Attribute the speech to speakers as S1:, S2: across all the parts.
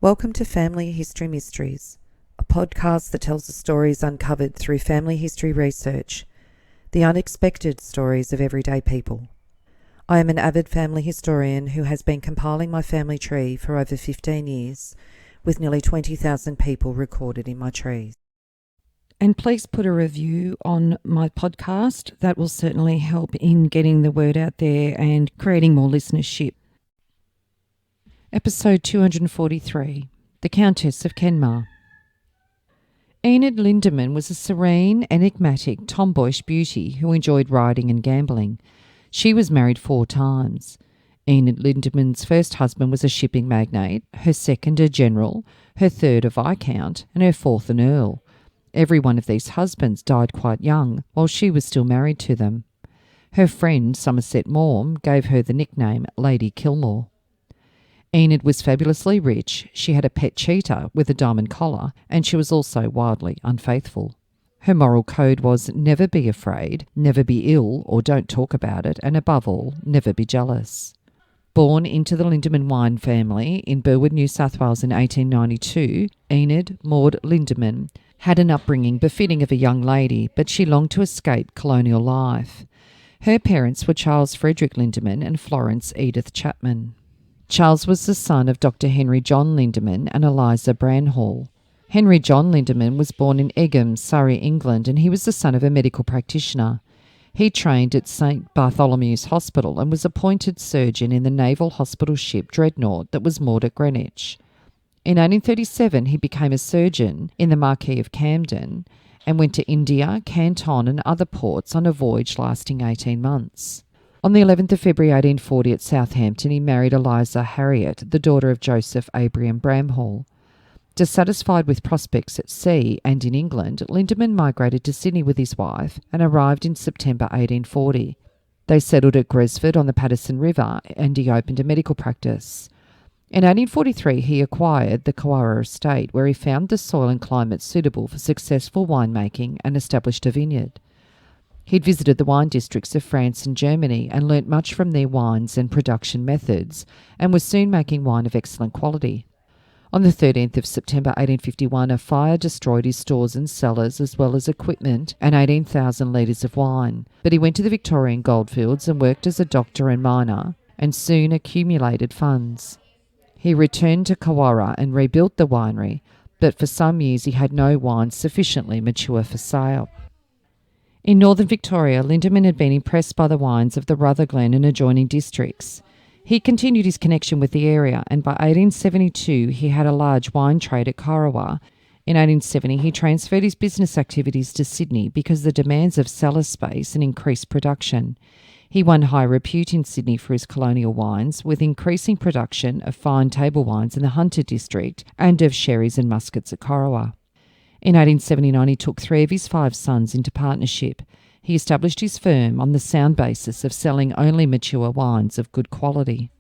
S1: Welcome to Family History Mysteries, a podcast that tells the stories uncovered through family history research, the unexpected stories of everyday people. I am an avid family historian who has been compiling my family tree for over 15 years, with nearly 20,000 people recorded in my trees. And please put a review on my podcast. That will certainly help in getting the word out there and creating more listenership. Episode 243, The Countess of Kenmare. Enid Lindeman was a serene, enigmatic, tomboyish beauty who enjoyed riding and gambling. She was married 4 times. Enid Lindeman's first husband was a shipping magnate, her second a general, her third a viscount, and her fourth an earl. Every one of these husbands died quite young, while she was still married to them. Her friend, Somerset Maugham, gave her the nickname Lady Kilmore. Enid was fabulously rich, she had a pet cheetah with a diamond collar, and she was also wildly unfaithful. Her moral code was never be afraid, never be ill or don't talk about it, and above all, never be jealous. Born into the Lindeman wine family in Burwood, New South Wales in 1892, Enid Maud Lindeman had an upbringing befitting of a young lady, but she longed to escape colonial life. Her parents were Charles Frederick Lindeman and Florence Edith Chapman. Charles was the son of Dr. Henry John Lindeman and Eliza Branhall. Henry John Lindeman was born in Egham, Surrey, England, and he was the son of a medical practitioner. He trained at St. Bartholomew's Hospital and was appointed surgeon in the naval hospital ship Dreadnought that was moored at Greenwich. In 1837, he became a surgeon in the Marquis of Camden and went to India, Canton and other ports on a voyage lasting 18 months. On the 11th of February 1840 at Southampton, he married Eliza Harriet, the daughter of Joseph Abraham Bramhall. Dissatisfied with prospects at sea and in England, Lindeman migrated to Sydney with his wife and arrived in September 1840. They settled at Gresford on the Paterson River and he opened a medical practice. In 1843, he acquired the Countess estate, where he found the soil and climate suitable for successful winemaking and established a vineyard. He'd visited the wine districts of France and Germany and learnt much from their wines and production methods, and was soon making wine of excellent quality. On the 13th of September 1851, a fire destroyed his stores and cellars as well as equipment and 18,000 litres of wine, but he went to the Victorian goldfields and worked as a doctor and miner, and soon accumulated funds. He returned to Countess and rebuilt the winery, but for some years he had no wines sufficiently mature for sale. In northern Victoria, Lindeman had been impressed by the wines of the Rutherglen and adjoining districts. He continued his connection with the area, and by 1872 he had a large wine trade at Countess. In 1870 he transferred his business activities to Sydney because of the demands of cellar space and increased production. He won high repute in Sydney for his colonial wines, with increasing production of fine table wines in the Hunter district and of sherries and muskets at Countess. In 1879, he took 3 of his 5 sons into partnership. He established his firm on the sound basis of selling only mature wines of good quality.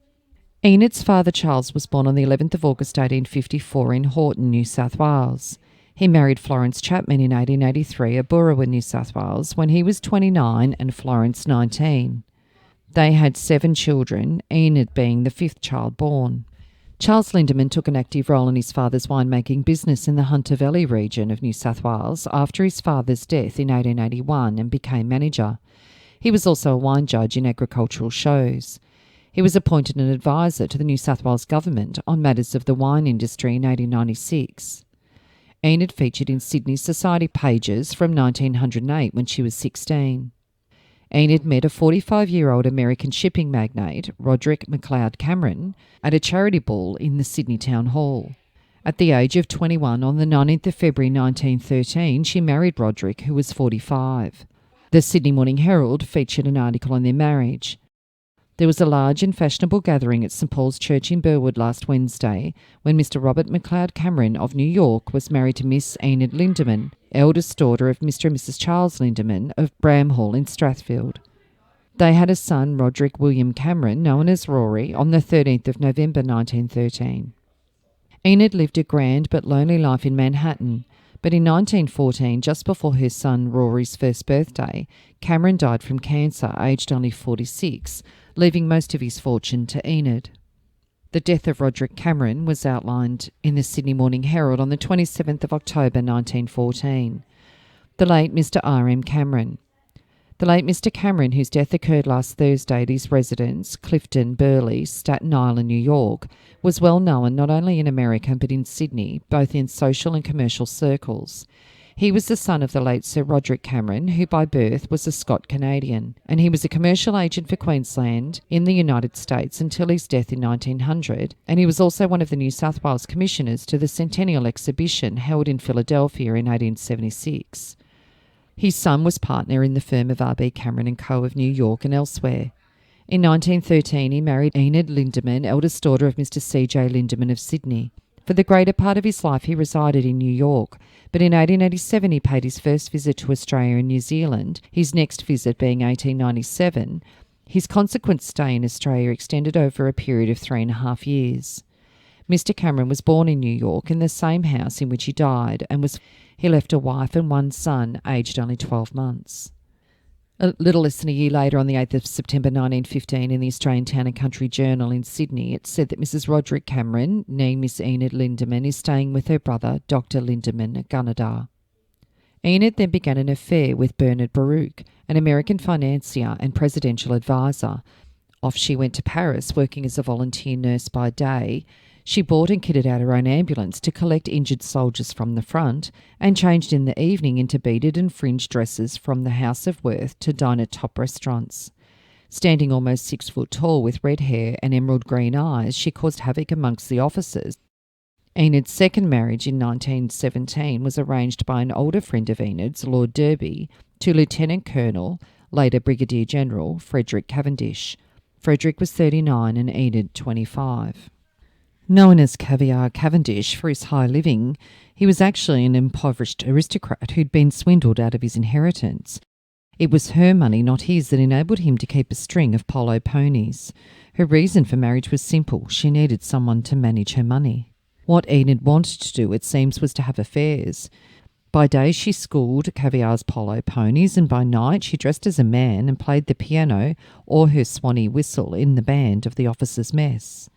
S1: Enid's father Charles was born on the 11th of August 1854 in Horton, New South Wales. He married Florence Chapman in 1883 at Burwood, New South Wales, when he was 29 and Florence 19. They had 7 children, Enid being the 5th child born. Charles Lindeman took an active role in his father's winemaking business in the Hunter Valley region of New South Wales after his father's death in 1881 and became manager. He was also a wine judge in agricultural shows. He was appointed an advisor to the New South Wales government on matters of the wine industry in 1896. Enid featured in Sydney's society pages from 1908 when she was 16. Enid met a 45-year-old American shipping magnate, Roderick McLeod Cameron, at a charity ball in the Sydney Town Hall. At the age of 21, on the 19th of February 1913, she married Roderick, who was 45. The Sydney Morning Herald featured an article on their marriage. There was a large and fashionable gathering at St Paul's Church in Burwood last Wednesday when Mr Robert McLeod Cameron of New York was married to Miss Enid Lindeman, eldest daughter of Mr and Mrs Charles Lindeman of Bramhall in Strathfield. They had a son, Roderick William Cameron, known as Rory, on the 13th of November 1913. Enid lived a grand but lonely life in Manhattan, but in 1914, just before her son Rory's first birthday, Cameron died from cancer, aged only 46, leaving most of his fortune to Enid. The death of Roderick Cameron was outlined in the Sydney Morning Herald on the 27th of October 1914. The late Mr. R.M. Cameron. The late Mr. Cameron, whose death occurred last Thursday at his residence, Clifton, Burleigh, Staten Island, New York, was well known not only in America but in Sydney, both in social and commercial circles. He was the son of the late Sir Roderick Cameron, who by birth was a Scot-Canadian, and he was a commercial agent for Queensland in the United States until his death in 1900, and he was also one of the New South Wales commissioners to the Centennial Exhibition held in Philadelphia in 1876. His son was partner in the firm of R.B. Cameron & Co. of New York and elsewhere. In 1913 he married Enid Lindeman, eldest daughter of Mr. C.J. Lindeman of Sydney. For the greater part of his life he resided in New York, but in 1887 he paid his first visit to Australia and New Zealand, his next visit being 1897. His consequent stay in Australia extended over a period of 3.5 years. Mr. Cameron was born in New York in the same house in which he died, and he left a wife and one son, aged only 12 months. A little less than a year later, on the 8th of September 1915, in the Australian Town and Country Journal in Sydney, it said that Mrs. Roderick Cameron, née Miss Enid Lindeman, is staying with her brother, Dr. Lindeman, at Gunnedah. Enid then began an affair with Bernard Baruch, an American financier and presidential advisor. Off she went to Paris, working as a volunteer nurse by day. She bought and kitted out her own ambulance to collect injured soldiers from the front, and changed in the evening into beaded and fringed dresses from the House of Worth to dine at top restaurants. Standing almost 6 foot tall with red hair and emerald green eyes, she caused havoc amongst the officers. Enid's second marriage in 1917 was arranged by an older friend of Enid's, Lord Derby, to Lieutenant Colonel, later Brigadier General, Frederick Cavendish. Frederick was 39 and Enid 25. Known as Caviar Cavendish for his high living, he was actually an impoverished aristocrat who'd been swindled out of his inheritance. It was her money, not his, that enabled him to keep a string of polo ponies. Her reason for marriage was simple: she needed someone to manage her money. What Enid wanted to do, it seems, was to have affairs. By day she schooled Caviar's polo ponies, and by night she dressed as a man and played the piano or her swanny whistle in the band of the officers' mess.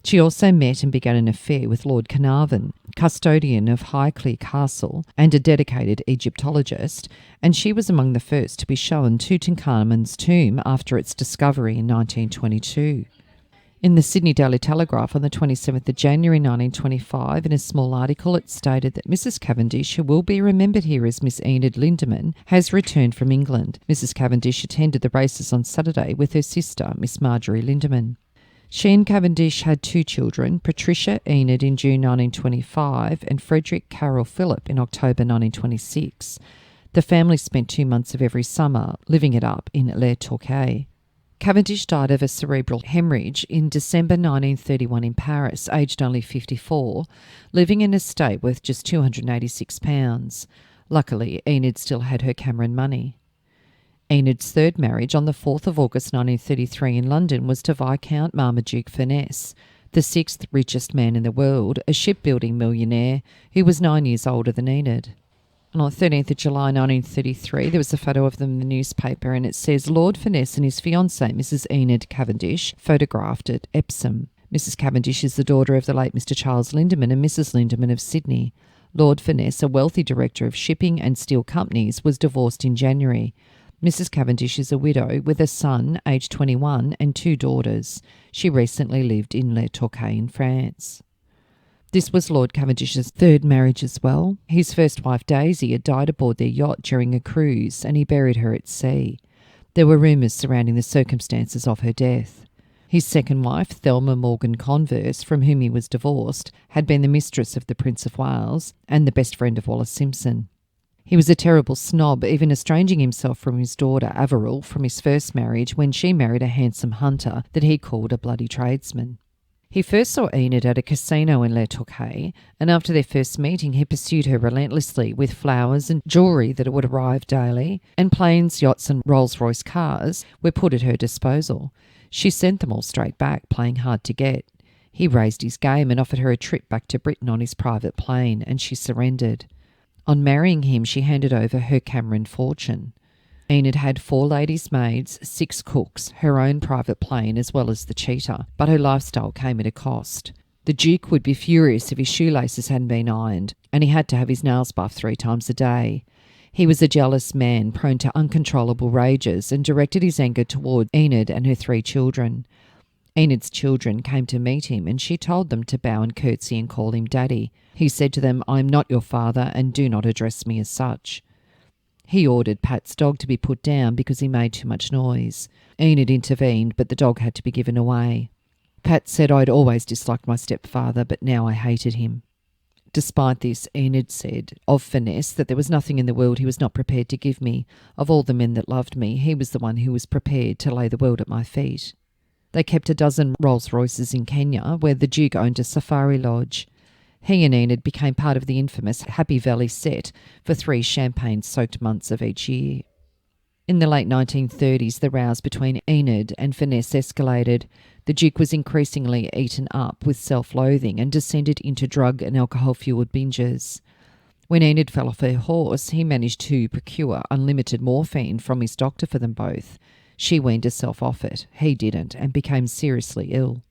S1: She also met and began an affair with Lord Carnarvon, custodian of Highclere Castle and a dedicated Egyptologist, and she was among the first to be shown Tutankhamun's tomb after its discovery in 1922. In the Sydney Daily Telegraph on the 27th of January 1925, in a small article, it stated that Mrs. Cavendish, who will be remembered here as Miss Enid Lindeman, has returned from England. Mrs. Cavendish attended the races on Saturday with her sister, Miss Marjorie Lindeman. She and Cavendish had 2 children, Patricia Enid in June 1925 and Frederick Carroll Phillip in October 1926. The family spent 2 months of every summer living it up in Les Torquay. Cavendish died of a cerebral hemorrhage in December 1931 in Paris, aged only 54, living in an estate worth just £286. Luckily, Enid still had her Cameron money. Enid's third marriage on the 4th of August 1933 in London was to Viscount Marmaduke Furness, the 6th richest man in the world, a shipbuilding millionaire who was 9 years older than Enid. And on 13th of July 1933, there was a photo of them in the newspaper, and it says, Lord Furness and his fiancée, Mrs. Enid Cavendish, photographed at Epsom. Mrs. Cavendish is the daughter of the late Mr. Charles Lindeman and Mrs. Lindeman of Sydney. Lord Furness, a wealthy director of shipping and steel companies, was divorced in January. Mrs. Cavendish is a widow with a son, aged 21, and 2 daughters. She recently lived in Les Torquay in France. This was Lord Cavendish's third marriage as well. His first wife, Daisy, had died aboard their yacht during a cruise, and he buried her at sea. There were rumours surrounding the circumstances of her death. His second wife, Thelma Morgan Converse, from whom he was divorced, had been the mistress of the Prince of Wales and the best friend of Wallace Simpson. He was a terrible snob, even estranging himself from his daughter Averil from his first marriage when she married a handsome hunter that he called a bloody tradesman. He first saw Enid at a casino in Les Torquay, and after their first meeting he pursued her relentlessly with flowers and jewellery that would arrive daily, and planes, yachts and Rolls-Royce cars were put at her disposal. She sent them all straight back, playing hard to get. He raised his game and offered her a trip back to Britain on his private plane, and she surrendered. On marrying him, she handed over her Cameron fortune. Enid had 4 ladies' maids, 6 cooks, her own private plane as well as the cheetah, but her lifestyle came at a cost. The Duke would be furious if his shoelaces hadn't been ironed, and he had to have his nails buffed 3 times a day. He was a jealous man, prone to uncontrollable rages, and directed his anger toward Enid and her 3 children. Enid's children came to meet him, and she told them to bow and curtsy and call him Daddy. He said to them, "I am not your father, and do not address me as such." He ordered Pat's dog to be put down because he made too much noise. Enid intervened, but the dog had to be given away. Pat said, "I'd always disliked my stepfather, but now I hated him." Despite this, Enid said of Finesse that there was nothing in the world he was not prepared to give me. Of all the men that loved me, he was the one who was prepared to lay the world at my feet. They kept a dozen Rolls Royces in Kenya, where the Duke owned a safari lodge. He and Enid became part of the infamous Happy Valley set for 3 champagne-soaked months of each year. In the late 1930s, the rows between Enid and Finesse escalated. The Duke was increasingly eaten up with self-loathing and descended into drug and alcohol-fueled binges. When Enid fell off her horse, he managed to procure unlimited morphine from his doctor for them both. She weaned herself off it. He didn't, and became seriously ill.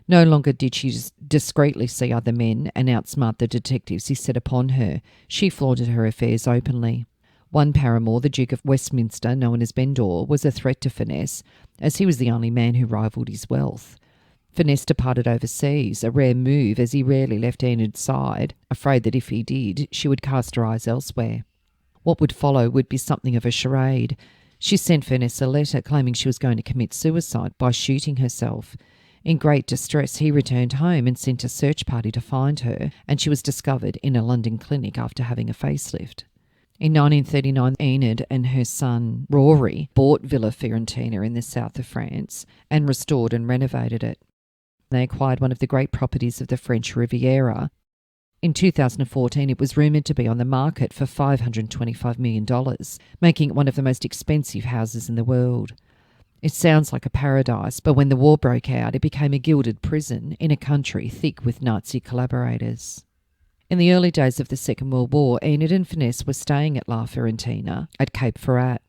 S1: No longer did she discreetly see other men and outsmart the detectives he set upon her. She flaunted her affairs openly. One paramour, the Duke of Westminster, known as Bendor, was a threat to Finesse, as he was the only man who rivalled his wealth. Finesse departed overseas, a rare move as he rarely left Enid's side, afraid that if he did, she would cast her eyes elsewhere. What would follow would be something of a charade. She sent Finesse a letter claiming she was going to commit suicide by shooting herself. In great distress, he returned home and sent a search party to find her, and she was discovered in a London clinic after having a facelift. In 1939, Enid and her son, Rory, bought Villa Fiorentina in the south of France and restored and renovated it. They acquired one of the great properties of the French Riviera. In 2014, it was rumoured to be on the market for $525 million, making it one of the most expensive houses in the world. It sounds like a paradise, but when the war broke out, it became a gilded prison in a country thick with Nazi collaborators. In the early days of the Second World War, Enid and Finesse were staying at La Fiorentina at Cape Ferrat.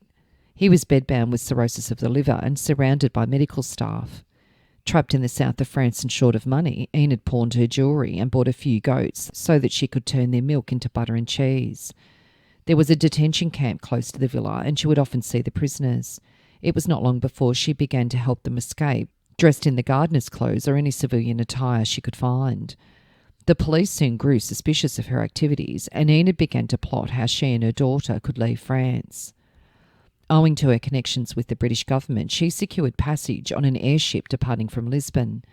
S1: He was bedbound with cirrhosis of the liver and surrounded by medical staff. Trapped in the south of France and short of money, Enid pawned her jewellery and bought a few goats so that she could turn their milk into butter and cheese. There was a detention camp close to the villa, and she would often see the prisoners. It was not long before she began to help them escape, dressed in the gardener's clothes or any civilian attire she could find. The police soon grew suspicious of her activities, and Enid began to plot how she and her daughter could leave France. Owing to her connections with the British government, she secured passage on an airship departing from Lisbon.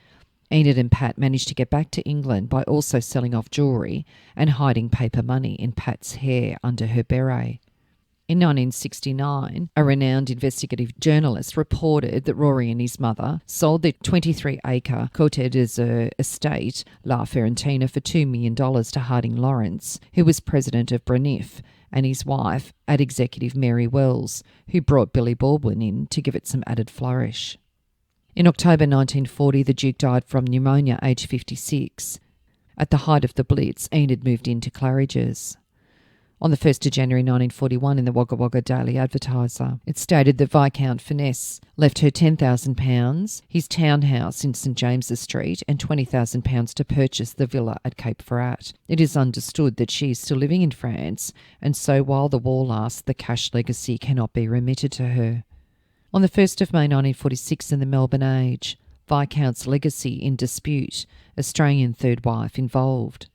S1: Enid and Pat managed to get back to England by also selling off jewellery and hiding paper money in Pat's hair under her beret. In 1969, a renowned investigative journalist reported that Rory and his mother sold their 23-acre Côte d'Azur estate, La Fiorentina, for $2 million to Harding Lawrence, who was president of Braniff, and his wife, ad executive Mary Wells, who brought Billy Baldwin in to give it some added flourish. In October 1940, the Duke died from pneumonia, aged 56. At the height of the Blitz, Enid moved into Claridge's. On the 1st of January 1941, in the Wagga Wagga Daily Advertiser, it stated that Viscount Finesse left her £10,000, his townhouse in St James's Street, and £20,000 to purchase the villa at Cape Ferrat. It is understood that she is still living in France, and so while the war lasts, the cash legacy cannot be remitted to her. On the 1st of May 1946, in the Melbourne Age, Viscount's legacy in dispute, Australian third wife involved.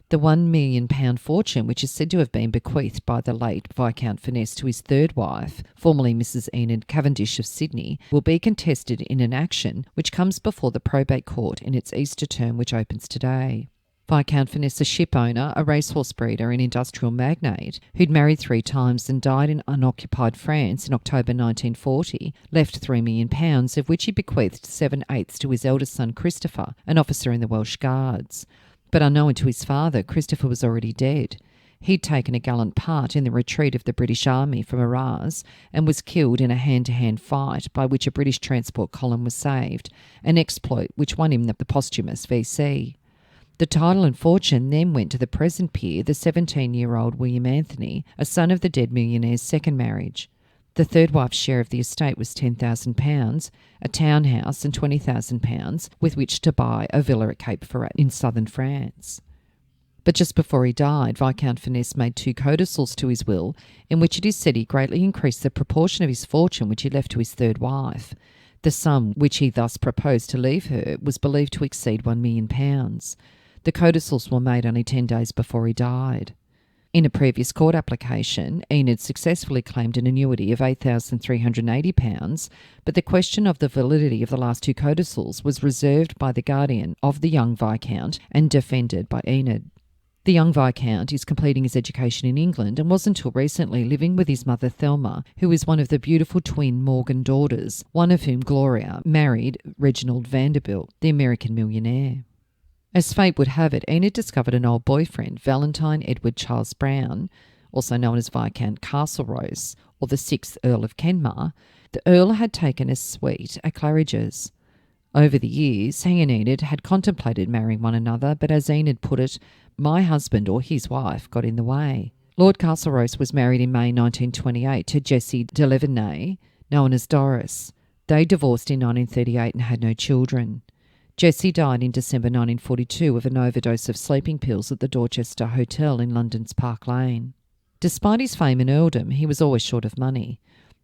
S1: The £1 million fortune, which is said to have been bequeathed by the late Viscount Finesse to his third wife, formerly Mrs Enid Cavendish of Sydney, will be contested in an action which comes before the probate court in its Easter term, which opens today. Viscount Finesse, a ship owner, a racehorse breeder and industrial magnate, who'd married 3 times and died in unoccupied France in October 1940, left £3 million, of which he bequeathed 7/8 to his eldest son Christopher, an officer in the Welsh Guards. But unknown to his father, Christopher was already dead. He'd taken a gallant part in the retreat of the British Army from Arras and was killed in a hand-to-hand fight by which a British transport column was saved, an exploit which won him the posthumous VC. The title and fortune then went to the present peer, the 17-year-old William Anthony, a son of the dead millionaire's second marriage. The third wife's share of the estate was £10,000, a townhouse and £20,000 with which to buy a villa at Cape Ferrat in southern France. But just before he died, Viscount Finesse made 2 codicils to his will, in which it is said he greatly increased the proportion of his fortune which he left to his third wife. The sum which he thus proposed to leave her was believed to exceed £1 million. The codicils were made only 10 days before he died. In a previous court application, Enid successfully claimed an annuity of £8,380, but the question of the validity of the last 2 codicils was reserved by the guardian of the young Viscount and defended by Enid. The young Viscount is completing his education in England and was until recently living with his mother Thelma, who is one of the beautiful twin Morgan daughters, one of whom, Gloria, married Reginald Vanderbilt, the American millionaire. As fate would have it, Enid discovered an old boyfriend, Valentine Edward Charles Brown, also known as Viscount Castlerose, or the 6th Earl of Kenmare. The Earl had taken a suite at Claridge's. Over the years, he and Enid had contemplated marrying one another, but as Enid put it, my husband or his wife got in the way. Lord Castlerose was married in May 1928 to Jessie de Levenay, known as Doris. They divorced in 1938 and had no children. Jessie died in December 1942 of an overdose of sleeping pills at the Dorchester Hotel in London's Park Lane. Despite his fame and earldom, he was always short of money.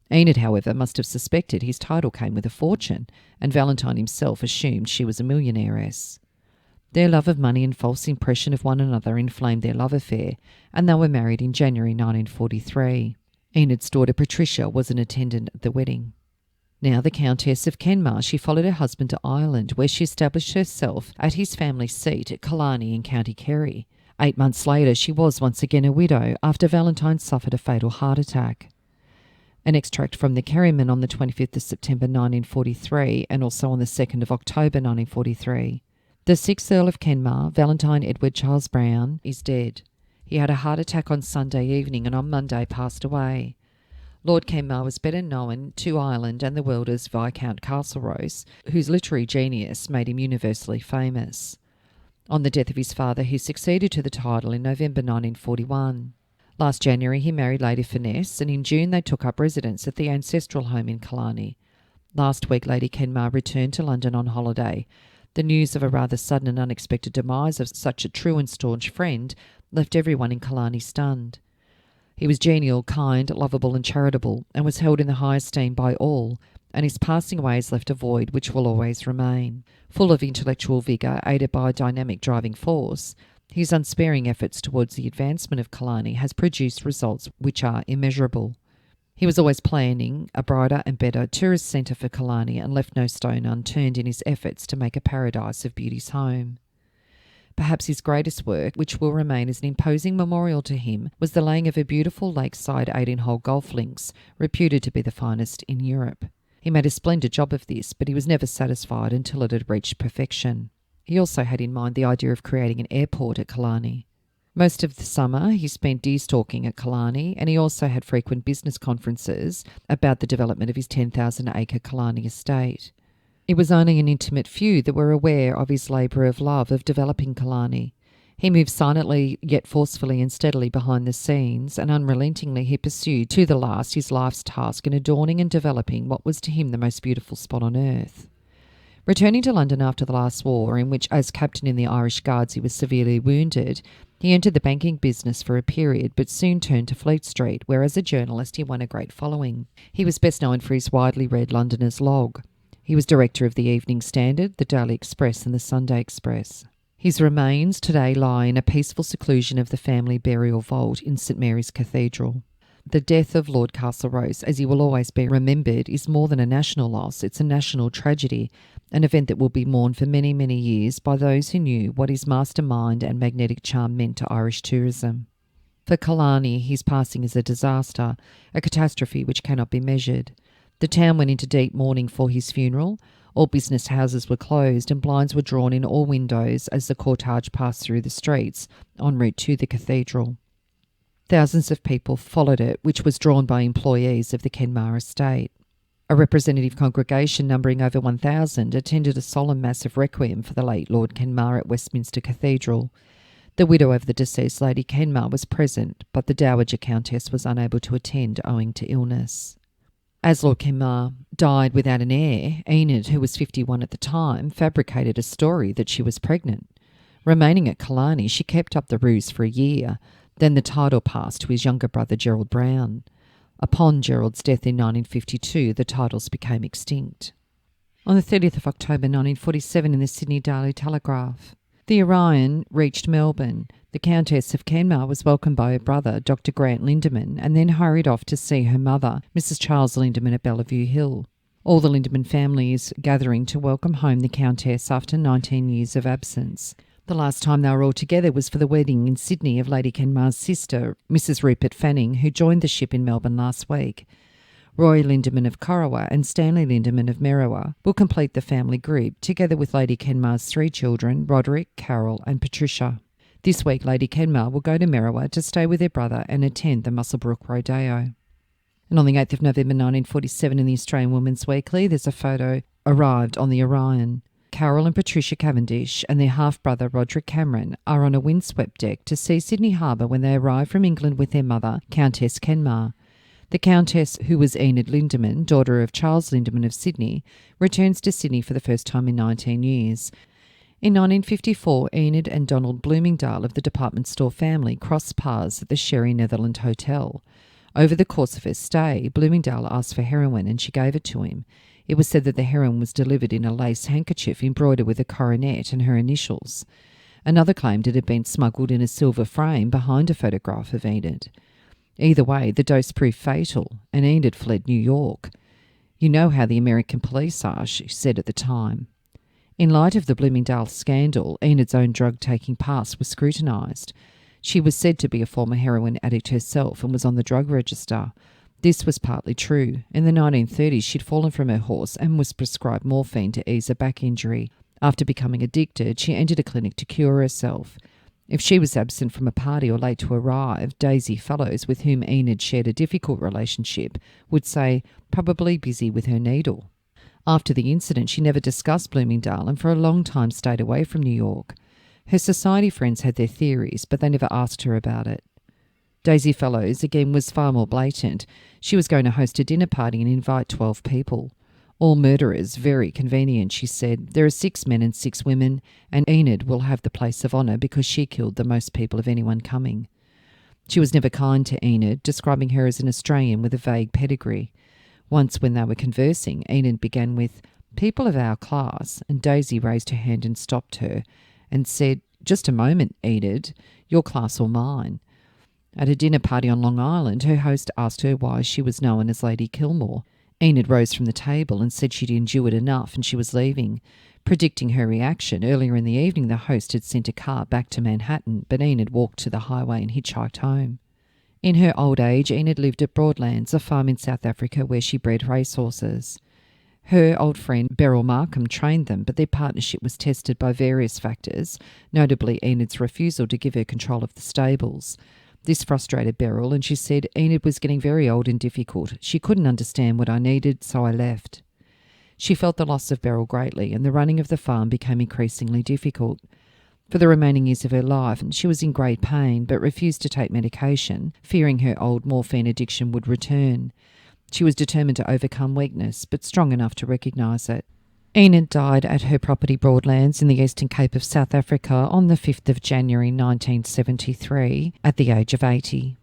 S1: Enid, however, must have suspected his title came with a fortune, and Valentine himself assumed she was a millionairess. Their love of money and false impression of one another inflamed their love affair, and they were married in January 1943. Enid's daughter Patricia was an attendant at the wedding. Now the Countess of Kenmare, she followed her husband to Ireland, where she established herself at his family seat at Killarney in County Kerry. 8 months later, she was once again a widow after Valentine suffered a fatal heart attack. An extract from the Kerryman on the 25th of September 1943 and also on the 2nd of October 1943. The 6th Earl of Kenmare, Valentine Edward Charles Brown, is dead. He had a heart attack on Sunday evening and on Monday passed away. Lord Kenmare was better known to Ireland and the world as Viscount Castlerose, whose literary genius made him universally famous. On the death of his father, he succeeded to the title in November 1941. Last January, he married Lady Finesse, and in June they took up residence at the ancestral home in Killarney. Last week, Lady Kenmare returned to London on holiday. The news of a rather sudden and unexpected demise of such a true and staunch friend left everyone in Killarney stunned. He was genial, kind, lovable and charitable, and was held in the high esteem by all, and his passing away has left a void which will always remain. Full of intellectual vigour, aided by a dynamic driving force, his unsparing efforts towards the advancement of Killarney has produced results which are immeasurable. He was always planning a brighter and better tourist centre for Killarney and left no stone unturned in his efforts to make a paradise of beauty's home. Perhaps his greatest work, which will remain as an imposing memorial to him, was the laying of a beautiful lakeside 18-hole golf links, reputed to be the finest in Europe. He made a splendid job of this, but he was never satisfied until it had reached perfection. He also had in mind the idea of creating an airport at Killarney. Most of the summer he spent deer-stalking at Killarney, and he also had frequent business conferences about the development of his 10,000-acre Killarney estate. It was only an intimate few that were aware of his labour of love of developing Killarney. He moved silently yet forcefully and steadily behind the scenes, and unrelentingly he pursued to the last his life's task in adorning and developing what was to him the most beautiful spot on earth. Returning to London after the last war, in which as captain in the Irish Guards he was severely wounded, he entered the banking business for a period, but soon turned to Fleet Street, where as a journalist he won a great following. He was best known for his widely read Londoners' Log. He was director of the Evening Standard, the Daily Express and the Sunday Express. His remains today lie in a peaceful seclusion of the family burial vault in St Mary's Cathedral. The death of Lord Castlerose, as he will always be remembered, is more than a national loss. It's a national tragedy, an event that will be mourned for many, many years by those who knew what his mastermind and magnetic charm meant to Irish tourism. For Killarney, his passing is a disaster, a catastrophe which cannot be measured. The town went into deep mourning for his funeral. All business houses were closed and blinds were drawn in all windows as the cortege passed through the streets en route to the cathedral. Thousands of people followed it, which was drawn by employees of the Kenmare estate. A representative congregation numbering over 1,000 attended a solemn mass of requiem for the late Lord Kenmare at Westminster Cathedral. The widow of the deceased Lady Kenmare was present, but the Dowager Countess was unable to attend owing to illness. As Lord Kenmare died without an heir, Enid, who was 51 at the time, fabricated a story that she was pregnant. Remaining at Killarney, she kept up the ruse for a year. Then the title passed to his younger brother Gerald Brown. Upon Gerald's death in 1952, the titles became extinct. On the 30th of October 1947 in the Sydney Daily Telegraph, the Orion reached Melbourne. The Countess of Kenmare was welcomed by her brother, Dr. Grant Lindeman, and then hurried off to see her mother, Mrs. Charles Lindeman, at Bellevue Hill. All the Lindeman family is gathering to welcome home the Countess after 19 years of absence. The last time they were all together was for the wedding in Sydney of Lady Kenmare's sister, Mrs. Rupert Fanning, who joined the ship in Melbourne last week. Roy Lindeman of Corowa and Stanley Lindeman of Merriwa will complete the family group, together with Lady Kenmare's 3 children, Roderick, Carol and Patricia. This week, Lady Kenmare will go to Merriwa to stay with her brother and attend the Muswellbrook Rodeo. And on the 8th of November 1947 in the Australian Women's Weekly, there's a photo arrived on the Orion. Carol and Patricia Cavendish and their half-brother Roderick Cameron are on a windswept deck to see Sydney Harbour when they arrive from England with their mother, Countess Kenmare. The Countess, who was Enid Lindeman, daughter of Charles Lindeman of Sydney, returns to Sydney for the first time in 19 years. In 1954, Enid and Donald Bloomingdale of the department store family crossed paths at the Sherry Netherland Hotel. Over the course of her stay, Bloomingdale asked for heroin and she gave it to him. It was said that the heroin was delivered in a lace handkerchief embroidered with a coronet and her initials. Another claimed it had been smuggled in a silver frame behind a photograph of Enid. Either way, the dose proved fatal, and Enid fled New York. "You know how the American police are," she said at the time. In light of the Bloomingdale scandal, Enid's own drug-taking past was scrutinised. She was said to be a former heroin addict herself and was on the drug register. This was partly true. In the 1930s, she'd fallen from her horse and was prescribed morphine to ease a back injury. After becoming addicted, she entered a clinic to cure herself. If she was absent from a party or late to arrive, Daisy Fellows, with whom Enid shared a difficult relationship, would say, probably busy with her needle. After the incident, she never discussed Bloomingdale and for a long time stayed away from New York. Her society friends had their theories, but they never asked her about it. Daisy Fellows, again, was far more blatant. She was going to host a dinner party and invite 12 people. "All murderers, very convenient," she said. "There are 6 men and 6 women, and Enid will have the place of honour because she killed the most people of anyone coming." She was never kind to Enid, describing her as an Australian with a vague pedigree. Once when they were conversing, Enid began with, "People of our class," and Daisy raised her hand and stopped her and said, "Just a moment, Enid, your class or mine?" At a dinner party on Long Island, her host asked her why she was known as Lady Kilmore. Enid rose from the table and said she'd endured enough and she was leaving. Predicting her reaction, earlier in the evening the host had sent a car back to Manhattan, but Enid walked to the highway and hitchhiked home. In her old age, Enid lived at Broadlands, a farm in South Africa where she bred racehorses. Her old friend Beryl Markham trained them, but their partnership was tested by various factors, notably Enid's refusal to give her control of the stables. This frustrated Beryl, and she said, "Enid was getting very old and difficult. She couldn't understand what I needed, so I left." She felt the loss of Beryl greatly, and the running of the farm became increasingly difficult. For the remaining years of her life, she was in great pain, but refused to take medication, fearing her old morphine addiction would return. She was determined to overcome weakness, but strong enough to recognise it. Enid died at her property Broadlands in the Eastern Cape of South Africa on the 5th of January 1973 at the age of 80.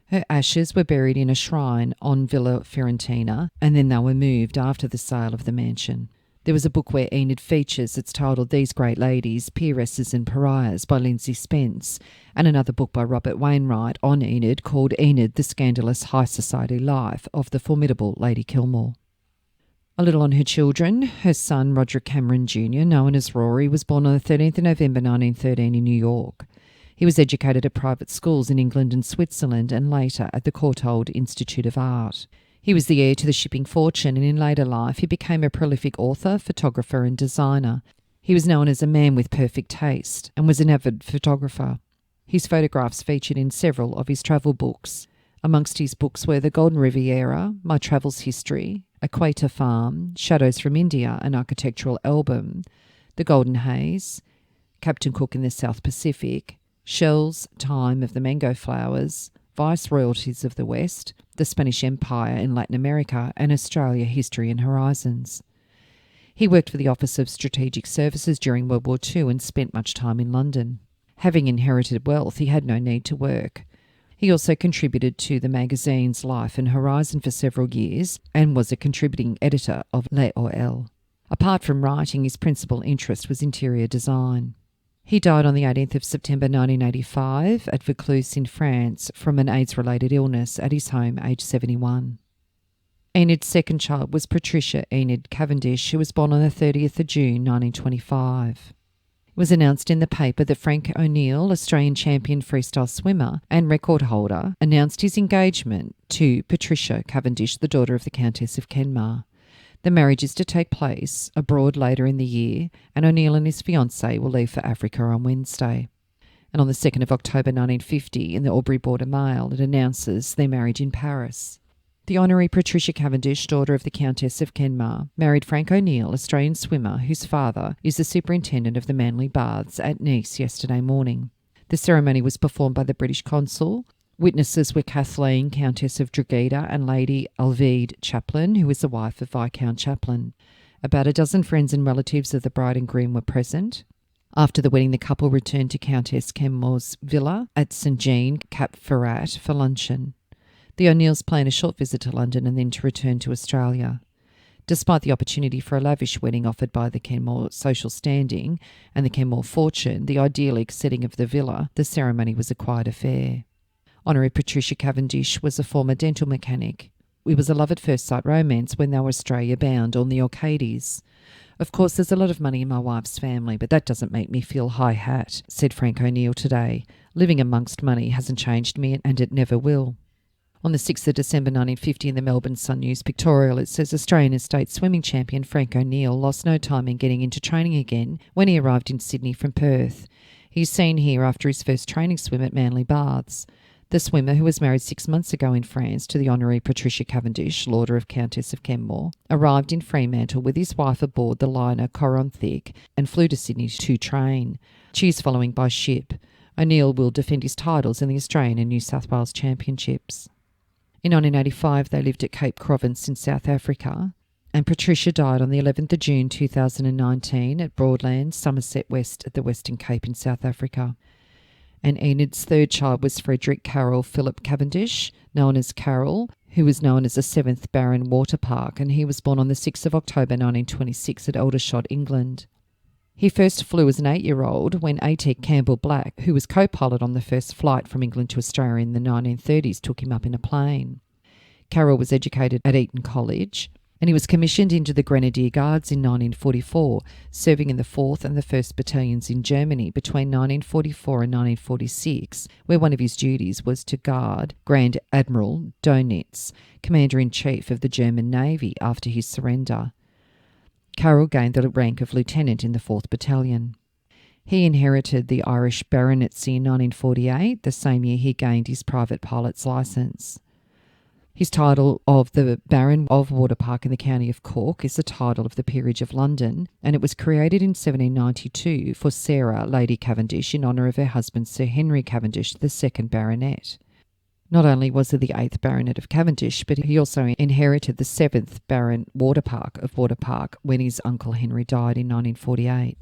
S1: Her ashes were buried in a shrine on Villa Fiorentina, and then they were moved after the sale of the mansion. There was a book where Enid features. It's titled These Great Ladies, Peeresses and Pariahs by Lindsay Spence, and another book by Robert Wainwright on Enid called Enid, the Scandalous High Society Life of the Formidable Lady Kilmore. A little on her children. Her son, Roderick Cameron Jr., known as Rory, was born on the 13th of November 1913 in New York. He was educated at private schools in England and Switzerland and later at the Courtauld Institute of Art. He was the heir to the shipping fortune, and in later life he became a prolific author, photographer and designer. He was known as a man with perfect taste and was an avid photographer. His photographs featured in several of his travel books. Amongst his books were The Golden Riviera, My Travels History, Equator Farm, Shadows from India, an architectural album, The Golden Haze, Captain Cook in the South Pacific, Shells, Time of the Mango Flowers, viceroyalties of the West, the Spanish Empire in Latin America, and Australia history and horizons. He worked for the Office of Strategic Services during World War II and spent much time in London. Having inherited wealth, he had no need to work. He also contributed to the magazines Life and Horizon for several years and was a contributing editor of L'Oreal. Apart from writing, his principal interest was interior design. He died on the 18th of September 1985 at Vaucluse in France from an AIDS-related illness at his home, aged 71. Enid's second child was Patricia Enid Cavendish, who was born on the 30th of June 1925. It was announced in the paper that Frank O'Neill, Australian champion freestyle swimmer and record holder, announced his engagement to Patricia Cavendish, the daughter of the Countess of Kenmare. The marriage is to take place abroad later in the year, and O'Neill and his fiancée will leave for Africa on Wednesday. And on the 2nd of October 1950, in the Albury Border Mail, it announces their marriage in Paris. The Honorary Patricia Cavendish, daughter of the Countess of Kenmare, married Frank O'Neill, Australian swimmer, whose father is the superintendent of the Manly Baths at Nice yesterday morning. The ceremony was performed by the British consul. Witnesses were Kathleen, Countess of Drogheda, and Lady Alvide Chaplin, who is the wife of Viscount Chaplin. About a dozen friends and relatives of the bride and groom were present. After the wedding, the couple returned to Countess Kenmare's villa at St Jean, Cap Ferrat, for luncheon. The O'Neills plan a short visit to London and then to return to Australia. Despite the opportunity for a lavish wedding offered by the Kenmare social standing and the Kenmare fortune, the idyllic setting of the villa, the ceremony was a quiet affair. Honorary Patricia Cavendish was a former dental mechanic. It was a love at first sight romance when they were Australia bound on the Orcades. "Of course, there's a lot of money in my wife's family, but that doesn't make me feel high hat," said Frank O'Neill today. "Living amongst money hasn't changed me, and it never will." On the 6th of December 1950 in the Melbourne Sun News pictorial, it says Australian and state swimming champion Frank O'Neill lost no time in getting into training again when he arrived in Sydney from Perth. He's seen here after his first training swim at Manly Baths. The swimmer, who was married 6 months ago in France to the Honorary Patricia Cavendish, daughter of Countess of Kenmare, arrived in Fremantle with his wife aboard the liner Corinthic and flew to Sydney to train. She is following by ship. O'Neill will defend his titles in the Australian and New South Wales Championships. In 1985, they lived at Cape Province in South Africa, and Patricia died on the 11th of June 2019 at Broadlands, Somerset West at the Western Cape in South Africa. And Enid's third child was Frederick Carroll Philip Cavendish, known as Carroll, who was known as the 7th Baron Waterpark, and he was born on the 6th of October 1926 at Aldershot, England. He first flew as an 8-year-old when A.T. Campbell Black, who was co-pilot on the first flight from England to Australia in the 1930s, took him up in a plane. Carroll was educated at Eton College, and he was commissioned into the Grenadier Guards in 1944, serving in the 4th and the 1st Battalions in Germany between 1944 and 1946, where one of his duties was to guard Grand Admiral Dönitz, Commander-in-Chief of the German Navy, after his surrender. Carroll gained the rank of lieutenant in the 4th Battalion. He inherited the Irish baronetcy in 1948, the same year he gained his private pilot's licence. His title of the Baron of Waterpark in the county of Cork is the title of the Peerage of London, and it was created in 1792 for Sarah, Lady Cavendish, in honour of her husband Sir Henry Cavendish, the 2nd Baronet. Not only was he the 8th Baronet of Cavendish, but he also inherited the 7th Baron Waterpark of Waterpark when his uncle Henry died in 1948.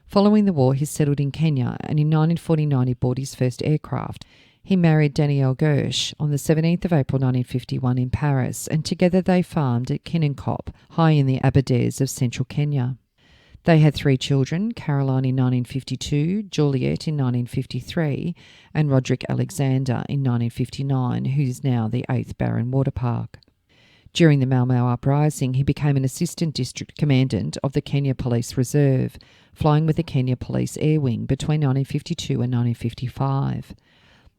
S1: Following the war, he settled in Kenya, and in 1949 he bought his first aircraft. He married Danielle Gersh on the 17th of April 1951 in Paris, and together they farmed at Kinninkop, high in the Aberdares of central Kenya. They had 3 children, Caroline in 1952, Juliet in 1953, and Roderick Alexander in 1959, who is now the 8th Baron Waterpark. During the Mau Mau uprising, he became an assistant district commandant of the Kenya Police Reserve, flying with the Kenya Police Air Wing between 1952 and 1955.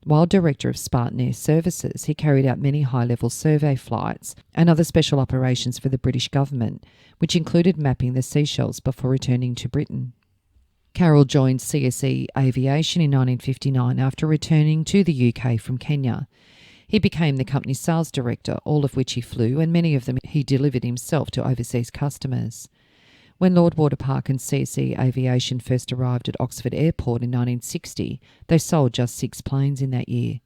S1: While Director of Spartan Air Services, he carried out many high-level survey flights and other special operations for the British government, which included mapping the Seychelles before returning to Britain. Carroll joined CSE Aviation in 1959 after returning to the UK from Kenya. He became the company's sales director, all of which he flew, and many of them he delivered himself to overseas customers. When Lord Waterpark and CSE Aviation first arrived at Oxford Airport in 1960, they sold just 6 planes in that year.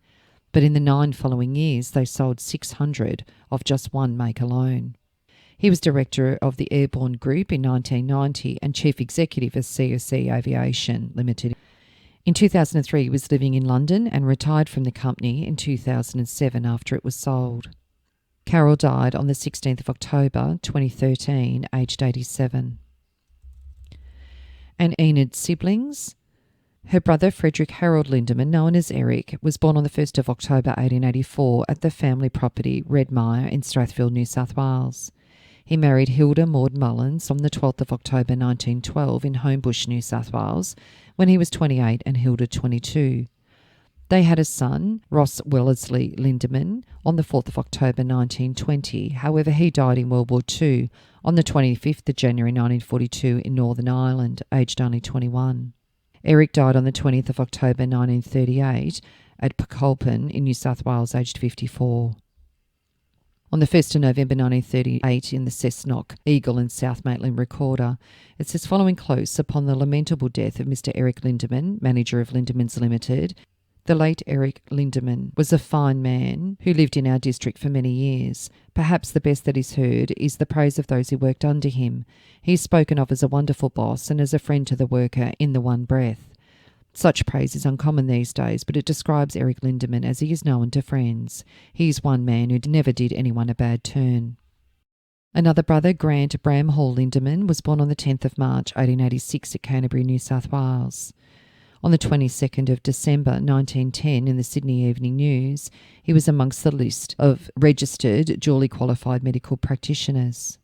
S1: but in the 9 following years they sold 600 of just one make alone. He was director of the Airborne Group in 1990 and chief executive of CSC Aviation Limited. In 2003 he was living in London and retired from the company in 2007 after it was sold. Carol died on the 16th of October 2013, aged 87. And Enid's siblings. Her brother Frederick Harold Lindeman, known as Eric, was born on the 1st of October 1884 at the family property Redmire in Strathfield, New South Wales. He married Hilda Maud Mullins on the 12th of October 1912 in Homebush, New South Wales, when he was 28 and Hilda 22. They had a son, Ross Wellesley Lindeman, on the 4th of October 1920. However, he died in World War II on the 25th of January 1942 in Northern Ireland, aged only 21. Eric died on the 20th of October 1938 at Pecolpin in New South Wales, aged 54. On the 1st of November 1938 in the Cessnock Eagle and South Maitland Recorder, it says, following close upon the lamentable death of Mr. Eric Lindeman, manager of Lindemans Limited, the late Eric Lindeman was a fine man who lived in our district for many years. Perhaps the best that is heard is the praise of those who worked under him. He is spoken of as a wonderful boss and as a friend to the worker in the one breath. Such praise is uncommon these days, but it describes Eric Lindeman as he is known to friends. He is one man who never did anyone a bad turn. Another brother, Grant Bramhall Lindeman, was born on the 10th of March 1886 at Canterbury, New South Wales. On the 22nd of December 1910 in the Sydney Evening News, he was amongst the list of registered, duly qualified medical practitioners.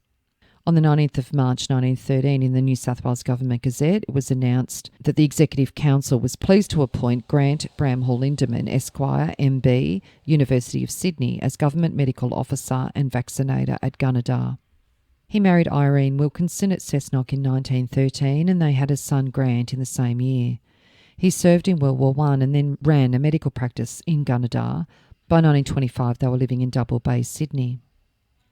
S1: On the 19th of March 1913 in the New South Wales Government Gazette, it was announced that the Executive Council was pleased to appoint Grant Bramhall Lindeman, Esquire, MB, University of Sydney, as Government Medical Officer and Vaccinator at Gunnedah. He married Irene Wilkinson at Cessnock in 1913 and they had a son Grant in the same year. He served in World War I and then ran a medical practice in Gunnedah. By 1925 they were living in Double Bay, Sydney.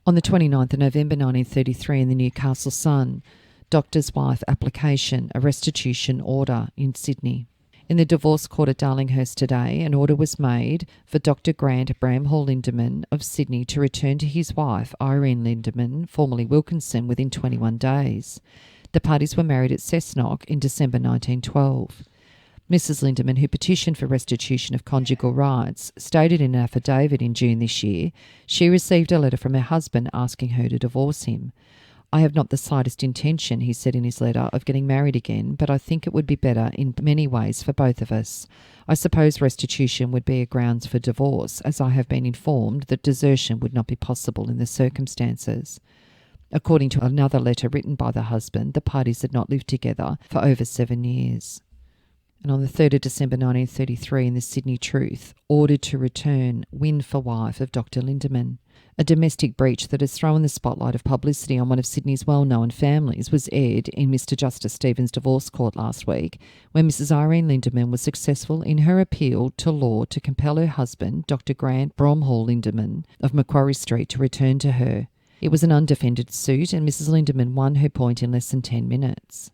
S1: On the 29th of November 1933 in the Newcastle Sun, doctor's wife application, a restitution order in Sydney. In the divorce court at Darlinghurst today, an order was made for Dr. Grant Bramhall Lindeman of Sydney to return to his wife, Irene Lindeman, formerly Wilkinson, within 21 days. The parties were married at Cessnock in December 1912. Mrs. Lindeman, who petitioned for restitution of conjugal rights, stated in an affidavit in June this year she received a letter from her husband asking her to divorce him. I have not the slightest intention, he said in his letter, of getting married again, but I think it would be better in many ways for both of us. I suppose restitution would be a grounds for divorce, as I have been informed that desertion would not be possible in the circumstances. According to another letter written by the husband, the parties had not lived together for over 7 years. And on the 3rd of December 1933 in the Sydney Truth, ordered to return, win for wife of Dr. Lindeman. A domestic breach that has thrown the spotlight of publicity on one of Sydney's well-known families was aired in Mr. Justice Stephen's divorce court last week, where Mrs. Irene Lindeman was successful in her appeal to law to compel her husband, Dr. Grant Bramhall Lindeman of Macquarie Street, to return to her. It was an undefended suit and Mrs. Lindeman won her point in less than 10 minutes.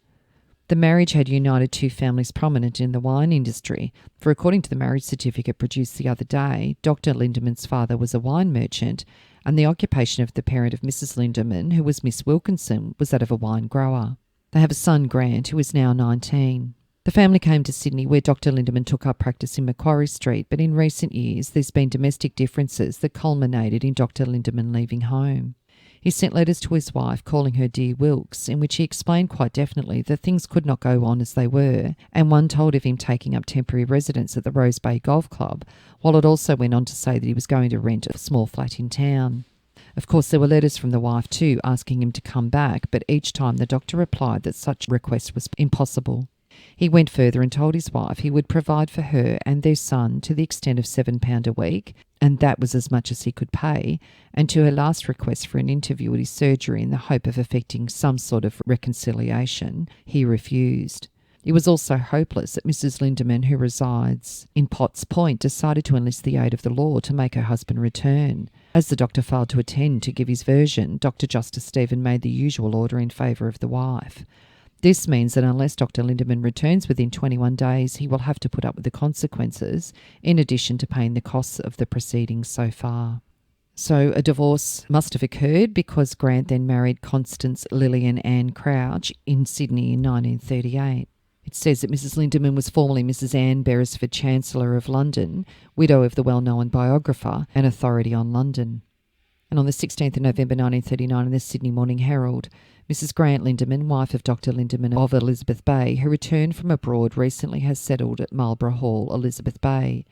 S1: The marriage had united two families prominent in the wine industry, for according to the marriage certificate produced the other day, Dr. Lindeman's father was a wine merchant, and the occupation of the parent of Mrs. Lindeman, who was Miss Wilkinson, was that of a wine grower. They have a son, Grant, who is now 19. The family came to Sydney, where Dr. Lindeman took up practice in Macquarie Street, but in recent years there's been domestic differences that culminated in Dr. Lindeman leaving home. He sent letters to his wife calling her Dear Wilkes, in which he explained quite definitely that things could not go on as they were, and one told of him taking up temporary residence at the Rose Bay Golf Club, while it also went on to say that he was going to rent a small flat in town. Of course, there were letters from the wife too asking him to come back, but each time the doctor replied that such request was impossible. He went further and told his wife he would provide for her and their son to the extent of £7 a week, and that was as much as he could pay, and to her last request for an interview at his surgery in the hope of effecting some sort of reconciliation, he refused. It was also hopeless that Mrs. Lindeman, who resides in Potts Point, decided to enlist the aid of the law to make her husband return. As the doctor failed to attend to give his version, Dr. Justice Stephen made the usual order in favour of the wife. This means that unless Dr. Lindeman returns within 21 days, he will have to put up with the consequences, in addition to paying the costs of the proceedings so far. So a divorce must have occurred because Grant then married Constance Lillian Ann Crouch in Sydney in 1938. It says that Mrs. Lindeman was formerly Mrs. Anne Beresford, Chancellor of London, widow of the well-known biographer and authority on London. And on the 16th of November 1939 in the Sydney Morning Herald, Mrs. Grant Lindeman, wife of Dr. Lindeman of Elizabeth Bay, who returned from abroad recently, has settled at Marlborough Hall, Elizabeth Bay.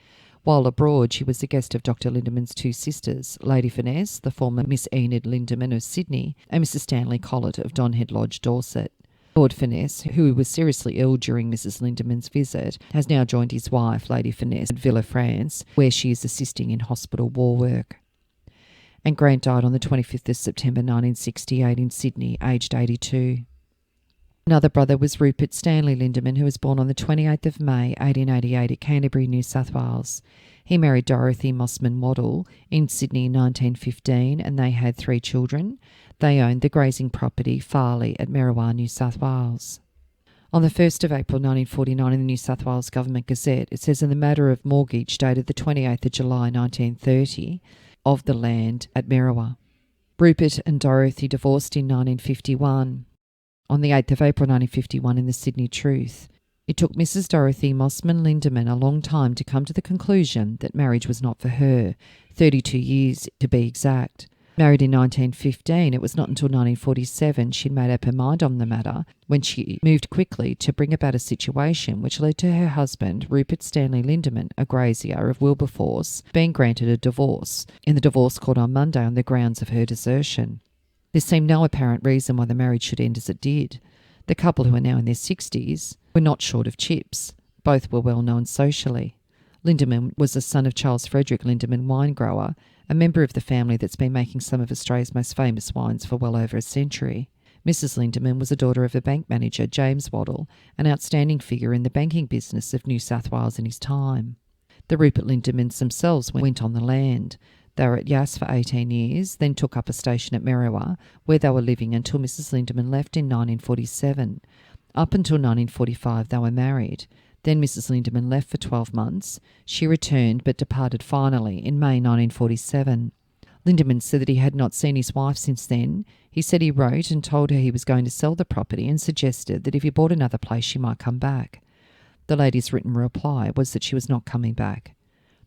S1: While abroad, she was the guest of Dr. Lindeman's two sisters, Lady Finesse, the former Miss Enid Lindeman of Sydney, and Mrs. Stanley Collett of Donhead Lodge, Dorset. Lord Finesse, who was seriously ill during Mrs. Lindeman's visit, has now joined his wife, Lady Finesse, at Villa France, where she is assisting in hospital war work. And Grant died on the 25th of September 1968 in Sydney, aged 82. Another brother was Rupert Stanley Lindeman, who was born on the 28th of May 1888 at Canterbury, New South Wales. He married Dorothy Mossman Waddell in Sydney in 1915, and they had 3 children. They owned the grazing property Farley at Merriwa, New South Wales. On the 1st of April 1949 in the New South Wales Government Gazette, it says in the matter of mortgage dated the 28th of July 1930 of the land at Merriwa. Rupert and Dorothy divorced in 1951. On the 8th of April 1951 in the Sydney Truth, it took Mrs. Dorothy Mossman Lindeman a long time to come to the conclusion that marriage was not for her, 32 years to be exact. Married in 1915, it was not until 1947 she'd made up her mind on the matter, when she moved quickly to bring about a situation which led to her husband, Rupert Stanley Lindeman, a grazier of Wilberforce, being granted a divorce in the divorce court on Monday on the grounds of her desertion. There seemed no apparent reason why the marriage should end as it did. The couple, who are now in their 60s, were not short of chips. Both were well known socially. Lindeman was the son of Charles Frederick Lindeman, wine grower, a member of the family that's been making some of Australia's most famous wines for well over a century. Mrs. Lindeman was a daughter of a bank manager, James Waddell, an outstanding figure in the banking business of New South Wales in his time. The Rupert Lindemans themselves went on the land. They were at Yass for 18 years, then took up a station at Merriwa, where they were living until Mrs. Lindeman left in 1947. Up until 1945 they were married. Then Mrs. Lindeman left for 12 months. She returned but departed finally in May 1947. Lindeman said that he had not seen his wife since then. He said he wrote and told her he was going to sell the property and suggested that if he bought another place she might come back. The lady's written reply was that she was not coming back.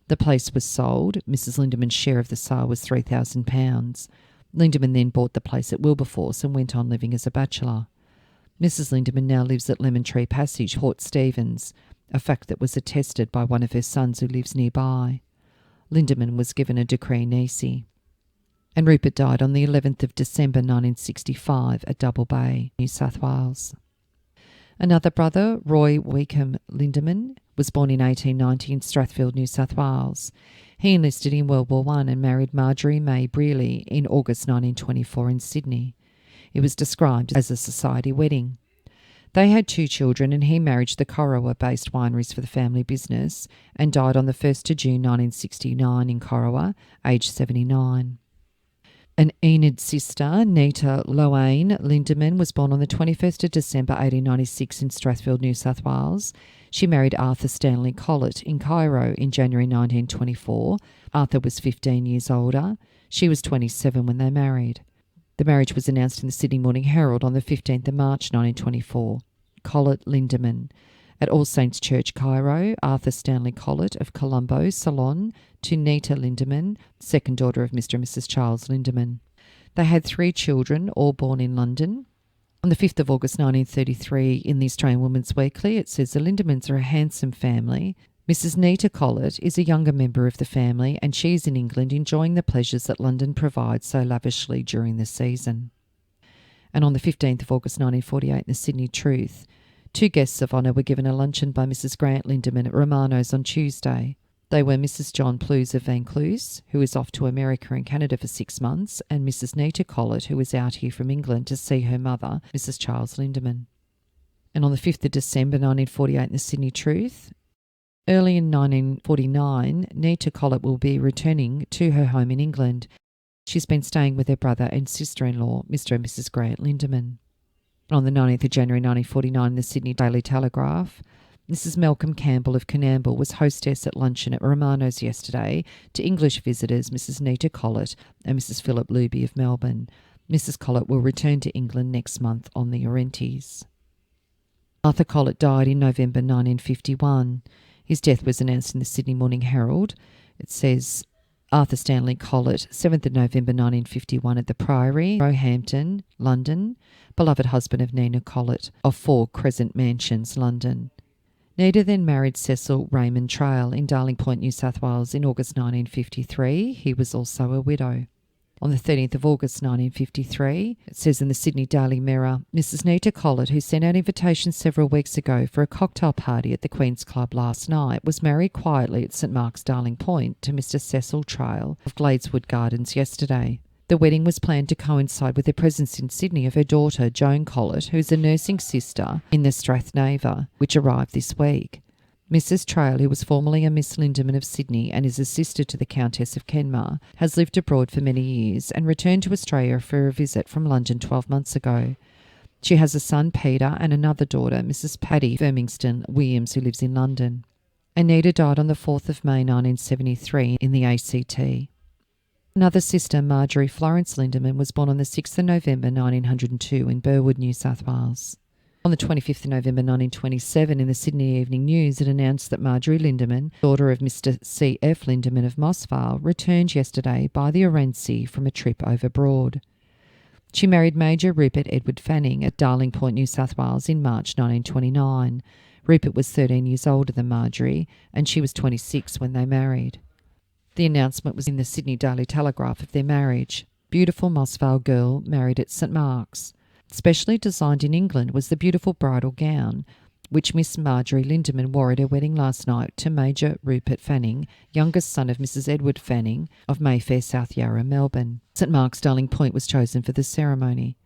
S1: The place was sold. Mrs. Lindeman's share of the sale was £3,000. Lindeman then bought the place at Wilberforce and went on living as a bachelor. Mrs. Lindeman now lives at Lemon Tree Passage, Port Stephens, a fact that was attested by one of her sons who lives nearby. Lindeman was given a decree nisi. And Rupert died on the 11th of December 1965 at Double Bay, New South Wales. Another brother, Roy Weecombe Lindeman, was born in 1890 in Strathfield, New South Wales. He enlisted in World War I and married Marjorie May Brearley in August 1924 in Sydney. It was described as a society wedding. They had 2 children, and he managed the Corowa-based wineries for the family business and died on the 1st of June 1969 in Corowa, aged 79. An Enid's sister, Nita Loane Lindeman, was born on the 21st of December 1896 in Strathfield, New South Wales. She married Arthur Stanley Collett in Cairo in January 1924. Arthur was 15 years older. She was 27 when they married. The marriage was announced in the Sydney Morning Herald on the 15th of March 1924. Collett Lindeman. At All Saints Church, Cairo, Arthur Stanley Collett of Colombo, Ceylon, to Nita Lindeman, second daughter of Mr. and Mrs. Charles Lindeman. They had 3 children, all born in London. On the 5th of August 1933, in the Australian Women's Weekly, it says the Lindemans are a handsome family. Mrs. Nita Collett is a younger member of the family, and she is in England enjoying the pleasures that London provides so lavishly during the season. And on the 15th of August 1948 in the Sydney Truth, 2 guests of honour were given a luncheon by Mrs. Grant Lindeman at Romano's on Tuesday. They were Mrs. John Plews of Vancluse, who is off to America and Canada for 6 months, and Mrs. Nita Collett, who is out here from England to see her mother, Mrs. Charles Lindeman. And on the 5th of December 1948 in the Sydney Truth, early in 1949, Nita Collett will be returning to her home in England. She's been staying with her brother and sister-in-law, Mr. and Mrs. Grant Lindeman. On the 19th of January 1949, the Sydney Daily Telegraph, Mrs. Malcolm Campbell of Coonamble was hostess at luncheon at Romano's yesterday to English visitors Mrs. Nita Collett and Mrs. Philip Luby of Melbourne. Mrs. Collett will return to England next month on the Orentes. Arthur Collett died in November 1951. His death was announced in the Sydney Morning Herald. It says, Arthur Stanley Collett, 7th of November 1951 at the Priory, Roehampton, London, beloved husband of Nina Collett of 4 Crescent Mansions, London. Nita then married Cecil Raymond Trail in Darling Point, New South Wales in August 1953. He was also a widow. On the 13th of August 1953, it says in the Sydney Daily Mirror, Mrs. Nita Collett, who sent out invitations several weeks ago for a cocktail party at the Queen's Club last night, was married quietly at St Mark's, Darling Point to Mr. Cecil Trail of Gladeswood Gardens yesterday. The wedding was planned to coincide with the presence in Sydney of her daughter, Joan Collett, who is a nursing sister in the Strathnaver, which arrived this week. Mrs. Trail, who was formerly a Miss Lindeman of Sydney and is a sister to the Countess of Kenmare, has lived abroad for many years and returned to Australia for a visit from London 12 months ago. She has a son, Peter, and another daughter, Mrs. Paddy Firmingston Williams, who lives in London. Anita died on the 4th of May 1973 in the ACT. Another sister, Marjorie Florence Lindeman, was born on the 6th of November 1902 in Burwood, New South Wales. On the 25th of November 1927 in the Sydney Evening News, it announced that Marjorie Lindeman, daughter of Mr. C.F. Lindeman of Mossvale, returned yesterday by the Orensey from a trip over Broad. She married Major Rupert Edward Fanning at Darling Point, New South Wales in March 1929. Rupert was 13 years older than Marjorie, and she was 26 when they married. The announcement was in the Sydney Daily Telegraph of their marriage. Beautiful Mossvale girl married at St Mark's. Specially designed in England was the beautiful bridal gown, which Miss Marjorie Lindeman wore at her wedding last night to Major Rupert Fanning, youngest son of Mrs. Edward Fanning of Mayfair, South Yarra, Melbourne. St Mark's, Darling Point was chosen for the ceremony.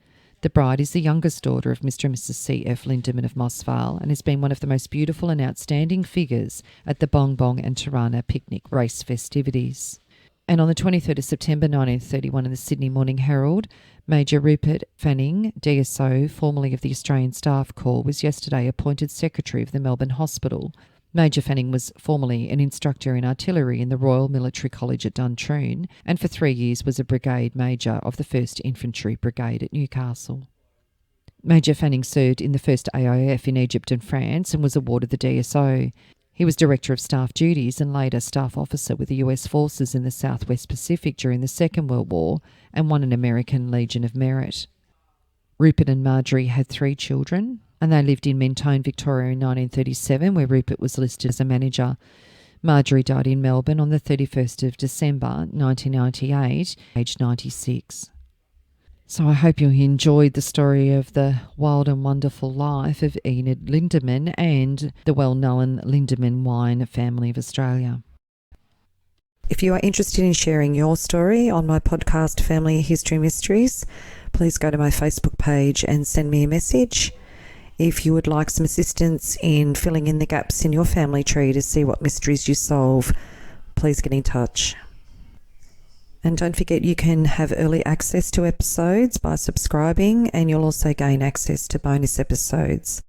S1: The bride is the youngest daughter of Mr. and Mrs. C.F. Lindeman of Mossvale and has been one of the most beautiful and outstanding figures at the Bong Bong and Tirana picnic race festivities. And on the 23rd of September 1931 in the Sydney Morning Herald, Major Rupert Fanning, DSO, formerly of the Australian Staff Corps, was yesterday appointed Secretary of the Melbourne Hospital. Major Fanning was formerly an instructor in artillery in the Royal Military College at Duntroon and for 3 years was a brigade major of the 1st Infantry Brigade at Newcastle. Major Fanning served in the 1st AIF in Egypt and France and was awarded the DSO. He was Director of Staff Duties and later Staff Officer with the US Forces in the Southwest Pacific during the Second World War and won an American Legion of Merit. Rupert and Marjorie had 3 children, and they lived in Mentone, Victoria in 1937, where Rupert was listed as a manager. Marjorie died in Melbourne on the 31st of December 1998, aged 96. So I hope you enjoyed the story of the wild and wonderful life of Enid Lindeman and the well-known Lindeman wine family of Australia. If you are interested in sharing your story on my podcast, Family History Mysteries, please go to my Facebook page and send me a message. If you would like some assistance in filling in the gaps in your family tree to see what mysteries you solve, please get in touch. And don't forget you can have early access to episodes by subscribing, and you'll also gain access to bonus episodes.